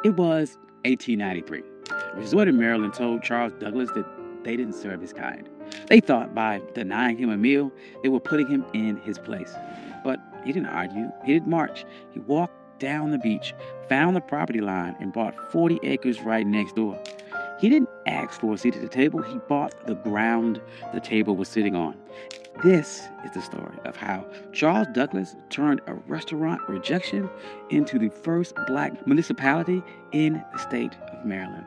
It was 1893. A resort in Maryland told Charles Douglas that they didn't serve his kind. They thought by denying him a meal, they were putting him in his place. But he didn't argue. He didn't march. He walked down the beach, found the property line, and bought 40 acres right next door. He didn't ask for a seat at the table. He bought the ground the table was sitting on. This is the story of how Charles Douglas turned a restaurant rejection into the first black municipality in the state of Maryland.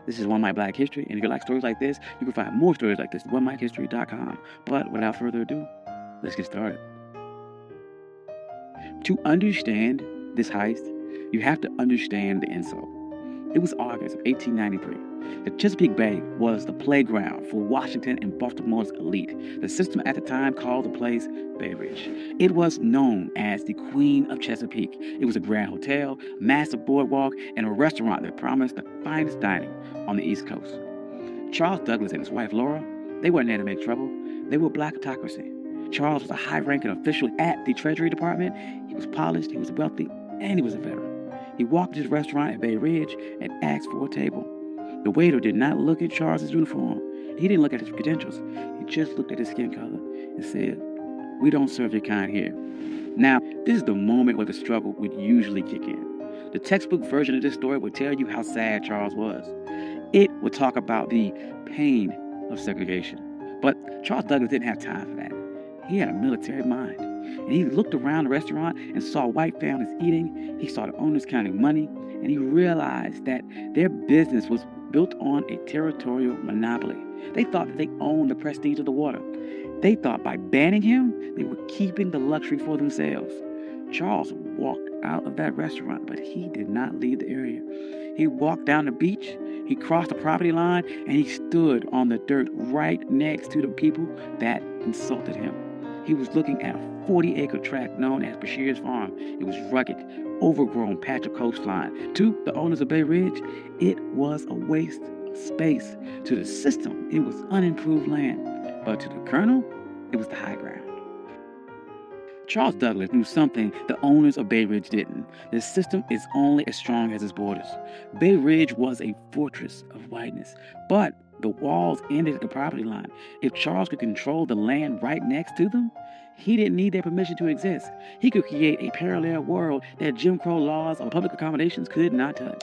This is One Mike Black History, and if you like stories like this, you can find more stories like this at onemikehistory.com. But without further ado, let's get started. To understand this heist, you have to understand the insult. It was August of 1893. The Chesapeake Bay was the playground for Washington and Baltimore's elite. The system at the time called the place Bay Ridge. It was known as the Queen of Chesapeake. It was a grand hotel, massive boardwalk, and a restaurant that promised the finest dining on the East Coast. Charles Douglas and his wife Laura, they weren't there to make trouble. They were black autocracy. Charles was a high-ranking official at the Treasury Department. He was polished, he was wealthy, and he was a veteran. He walked to his restaurant at Bay Ridge and asked for a table. The waiter did not look at Charles's uniform. He didn't look at his credentials. He just looked at his skin color and said, "We don't serve your kind here." Now, this is the moment where the struggle would usually kick in. The textbook version of this story would tell you how sad Charles was. It would talk about the pain of segregation. But Charles Douglas didn't have time for that. He had a military mind. And he looked around the restaurant and saw white families eating. He saw the owners counting money. And he realized that their business was built on a territorial monopoly. They thought that they owned the prestige of the water. They thought by banning him, they were keeping the luxury for themselves. Charles walked out of that restaurant, but he did not leave the area. He walked down the beach, he crossed the property line, and he stood on the dirt right next to the people that insulted him. He was looking at a 40-acre tract known as Bashir's Farm. It was rugged, overgrown patch of coastline. To the owners of Bay Ridge, it was a waste of space. To the system, it was unimproved land. But to the Colonel, it was the high ground. Charles Douglas knew something the owners of Bay Ridge didn't. The system is only as strong as its borders. Bay Ridge was a fortress of whiteness, but the walls ended at the property line. If Charles could control the land right next to them, he didn't need their permission to exist. He could create a parallel world that Jim Crow laws or public accommodations could not touch.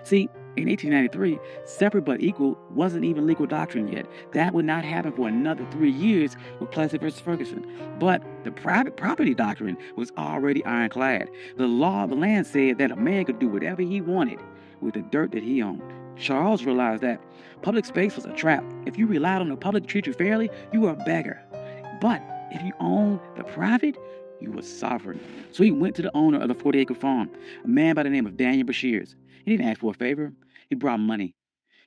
See, in 1893, separate but equal wasn't even legal doctrine yet. That would not happen for another 3 years with Plessy versus Ferguson. But the private property doctrine was already ironclad. The law of the land said that a man could do whatever he wanted with the dirt that he owned. Charles realized that public space was a trap. If you relied on the public to treat you fairly, you were a beggar. But if you owned the private, you were sovereign. So he went to the owner of the 40-acre farm, a man by the name of Daniel Bashirs. He didn't ask for a favor. He brought money.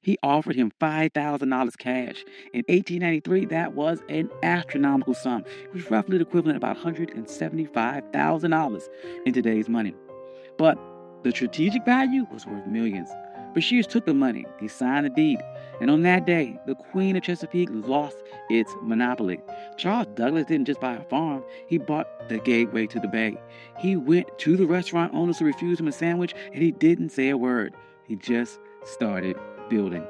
He offered him $5,000 cash. In 1893, that was an astronomical sum. It was roughly the equivalent of about $175,000 in today's money. But the strategic value was worth millions. Bashirs took the money. He signed the deed. And on that day, the Queen of Chesapeake lost its monopoly. Charles Douglas didn't just buy a farm. He bought the gateway to the bay. He went to the restaurant owners who refused him a sandwich, and he didn't say a word. He just started building.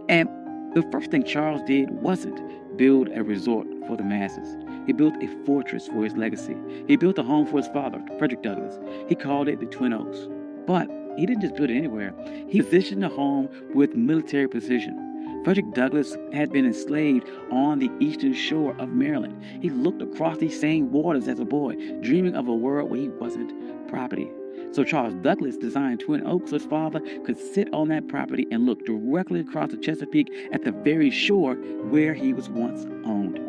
And the first thing Charles did wasn't build a resort for the masses. He built a fortress for his legacy. He built a home for his father, Frederick Douglass. He called it the Twin Oaks. But he didn't just build it anywhere. He positioned the home with military precision. Frederick Douglass had been enslaved on the eastern shore of Maryland. He looked across these same waters as a boy, dreaming of a world where he wasn't property. So Charles Douglas designed Twin Oaks so his father could sit on that property and look directly across the Chesapeake at the very shore where he was once owned.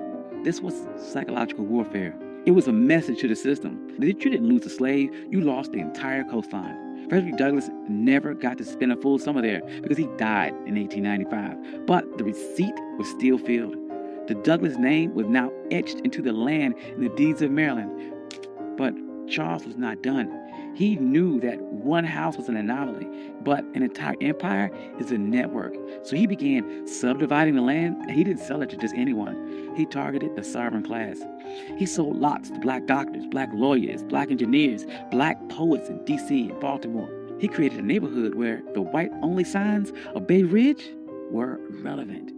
This was psychological warfare. It was a message to the system that you didn't lose a slave, you lost the entire coastline. Frederick Douglass never got to spend a full summer there because he died in 1895, but the receipt was still filled. The Douglass name was now etched into the land in the deeds of Maryland. But Charles was not done. He knew that one house was an anomaly, but an entire empire is a network. So he began subdividing the land, and he didn't sell it to just anyone. He targeted the sovereign class. He sold lots to black doctors, black lawyers, black engineers, black poets in D.C. and Baltimore. He created a neighborhood where the white-only signs of Bay Ridge were relevant.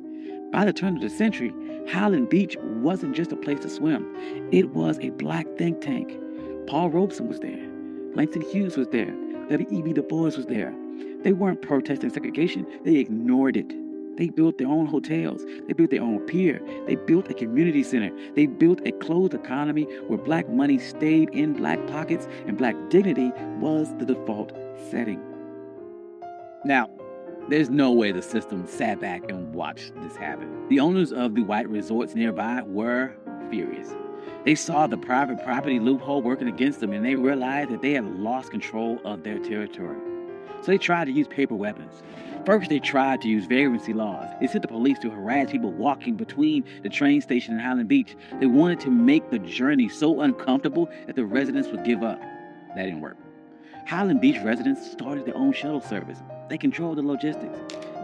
By the turn of the century, Highland Beach wasn't just a place to swim. It was a black think tank. Paul Robeson was there. Langston Hughes was there. W.E.B. Du Bois was there. They weren't protesting segregation. They ignored it. They built their own hotels. They built their own pier. They built a community center. They built a closed economy where black money stayed in black pockets and black dignity was the default setting. Now, there's no way the system sat back and watched this happen. The owners of the white resorts nearby were furious. They saw the private property loophole working against them, and they realized that they had lost control of their territory. So they tried to use paper weapons. First, they tried to use vagrancy laws. They sent the police to harass people walking between the train station and Highland Beach. They wanted to make the journey so uncomfortable that the residents would give up. That didn't work. Highland Beach residents started their own shuttle service. They controlled the logistics.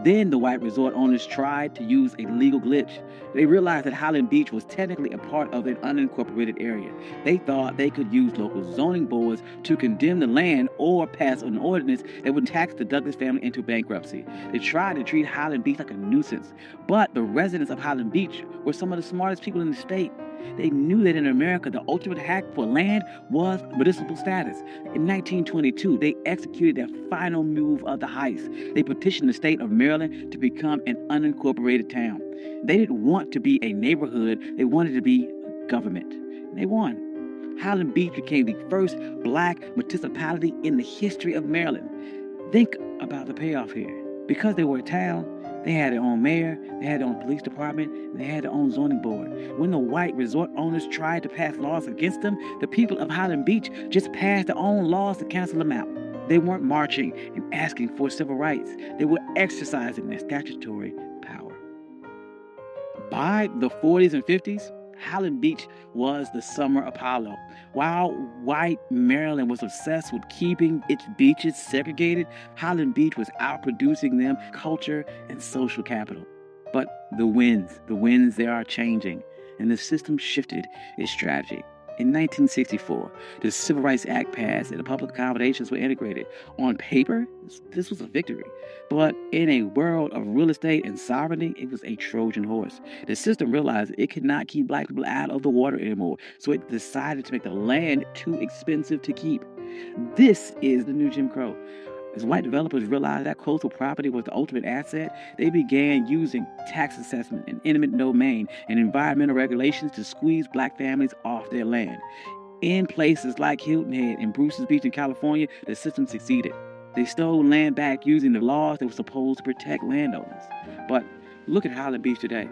Then the white resort owners tried to use a legal glitch. They realized that Highland Beach was technically a part of an unincorporated area. They thought they could use local zoning boards to condemn the land or pass an ordinance that would tax the Douglas family into bankruptcy. They tried to treat Highland Beach like a nuisance. But the residents of Highland Beach were some of the smartest people in the state. They knew that in America, the ultimate hack for land was municipal status. In 1922, they executed their final move of the heist. They petitioned the state of Maryland to become an unincorporated town. They didn't want to be a neighborhood. They wanted to be a government. They won. Highland Beach became the first black municipality in the history of Maryland. Think about the payoff here. Because they were a town, they had their own mayor, they had their own police department, and they had their own zoning board. When the white resort owners tried to pass laws against them, the people of Highland Beach just passed their own laws to cancel them out. They weren't marching and asking for civil rights. They were exercising their statutory power. By the 40s and 50s, Highland Beach was the summer Apollo. While white Maryland was obsessed with keeping its beaches segregated, Highland Beach was outproducing them culture and social capital. But the winds, they are changing, and the system shifted its strategy. In 1964, the Civil Rights Act passed and the public accommodations were integrated. On paper, this was a victory. But in a world of real estate and sovereignty, it was a Trojan horse. The system realized it could not keep black people out of the water anymore, so it decided to make the land too expensive to keep. This is the new Jim Crow. As white developers realized that coastal property was the ultimate asset, they began using tax assessment and eminent domain and environmental regulations to squeeze black families off their land. In places like Hilton Head and Bruce's Beach in California, the system succeeded. They stole land back using the laws that were supposed to protect landowners. But look at Highland Beach today.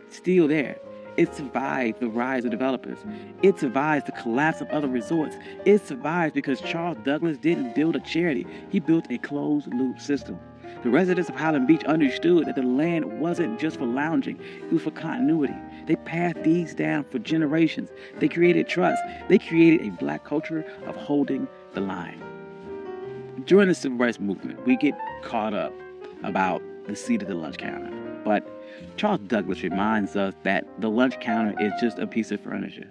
Still there. It survived the rise of developers. It survives the collapse of other resorts. It survives because Charles Douglas didn't build a charity. He built a closed-loop system. The residents of Highland Beach understood that the land wasn't just for lounging. It was for continuity. They passed these down for generations. They created trust. They created a black culture of holding the line. During the Civil Rights Movement, we get caught up about the seat of the lunch counter. But Charles Douglas reminds us that the lunch counter is just a piece of furniture,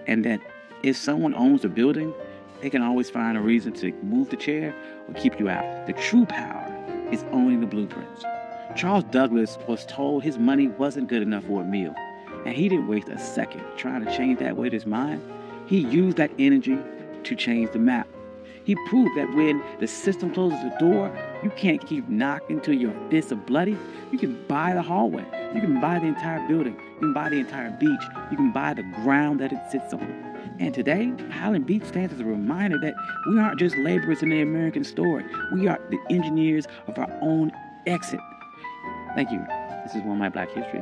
and that if someone owns a building, they can always find a reason to move the chair or keep you out. The true power is owning the blueprints. Charles Douglas was told his money wasn't good enough for a meal, and he didn't waste a second trying to change that with his mind. He used that energy to change the map. He proved that when the system closes the door, you can't keep knocking till your fists are bloody. You can buy the hallway. You can buy the entire building. You can buy the entire beach. You can buy the ground that it sits on. And today, Highland Beach stands as a reminder that we aren't just laborers in the American story. We are the engineers of our own exit. Thank you. This is One My Black History.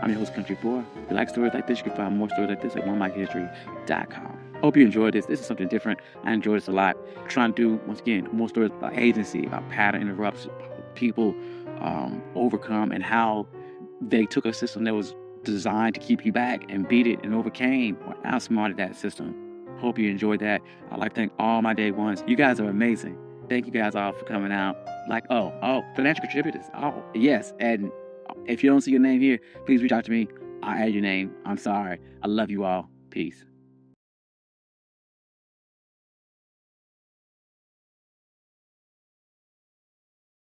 I'm your host, Country Boy. If you like stories like this, you can find more stories like this at onemyhistory.com. Hope you enjoyed this. This is something different. I enjoyed this a lot. Trying to do, once again, more stories about agency, about pattern interrupts, people overcome, and how they took a system that was designed to keep you back and beat it and overcame or outsmarted that system. Hope you enjoyed that. I'd like to thank all my day ones. You guys are amazing. Thank you guys all for coming out. Financial contributors. Oh, yes. And if you don't see your name here, please reach out to me. I'll add your name. I'm sorry. I love you all. Peace.